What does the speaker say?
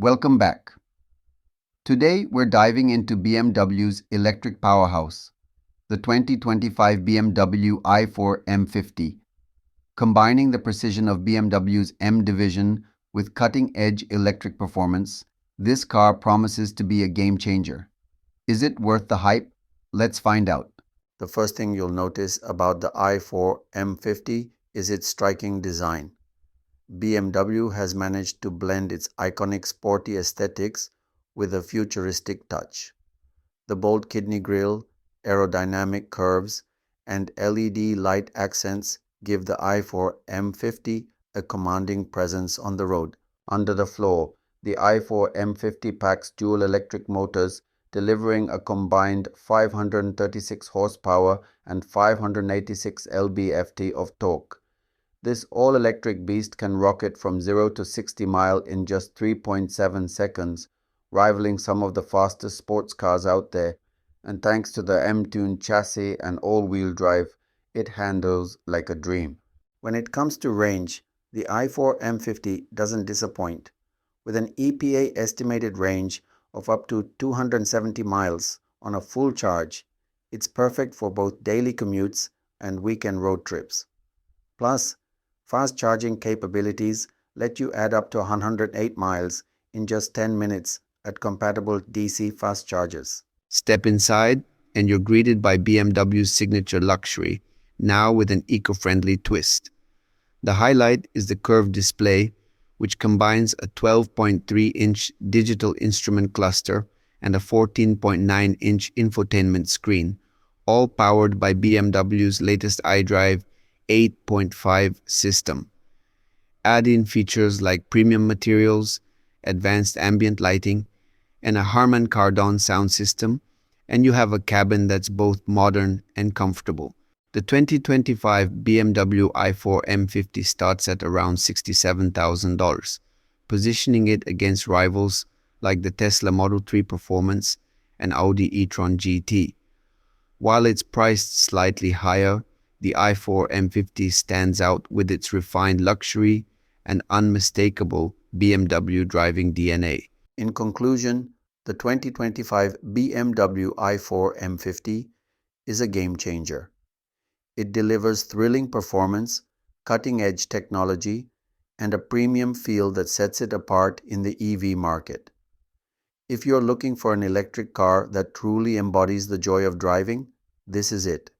Welcome back. Today we're diving into BMW's electric powerhouse, the 2025 BMW i4 M50. Combining the precision of BMW's M division with cutting-edge electric performance, this car promises to be a game changer. Is it worth the hype? Let's find out. The first thing you'll notice about the i4 M50 is its striking design. BMW has managed to blend its iconic sporty aesthetics with a futuristic touch. The bold kidney grille, aerodynamic curves, and LED light accents give the i4 M50 a commanding presence on the road. Under the floor, the i4 M50 packs dual electric motors, delivering a combined 536 horsepower and 586 lb-ft of torque. This all-electric beast can rocket from 0 to 60 miles in just 3.7 seconds, rivaling some of the fastest sports cars out there. And thanks to the M-tuned chassis and all-wheel drive, it handles like a dream. When it comes to range, the i4 M50 doesn't disappoint. With an EPA estimated range of up to 270 miles on a full charge, it's perfect for both daily commutes and weekend road trips. Plus, fast charging capabilities let you add up to 108 miles in just 10 minutes at compatible DC fast chargers. Step inside, and you're greeted by BMW's signature luxury, now with an eco-friendly twist. The highlight is the curved display, which combines a 12.3-inch digital instrument cluster and a 14.9-inch infotainment screen, all powered by BMW's latest iDrive 8.5 system. Add in features like premium materials, advanced ambient lighting, and a Harman Kardon sound system, and you have a cabin that's both modern and comfortable. The 2025 BMW i4 M50 starts at around $67,000, positioning it against rivals like the Tesla Model 3 Performance and Audi e-tron GT. While it's priced slightly higher, the i4 M50 stands out with its refined luxury and unmistakable BMW driving DNA. In conclusion, the 2025 BMW i4 M50 is a game changer. It delivers thrilling performance, cutting-edge technology, and a premium feel that sets it apart in the EV market. If you're looking for an electric car that truly embodies the joy of driving, this is it.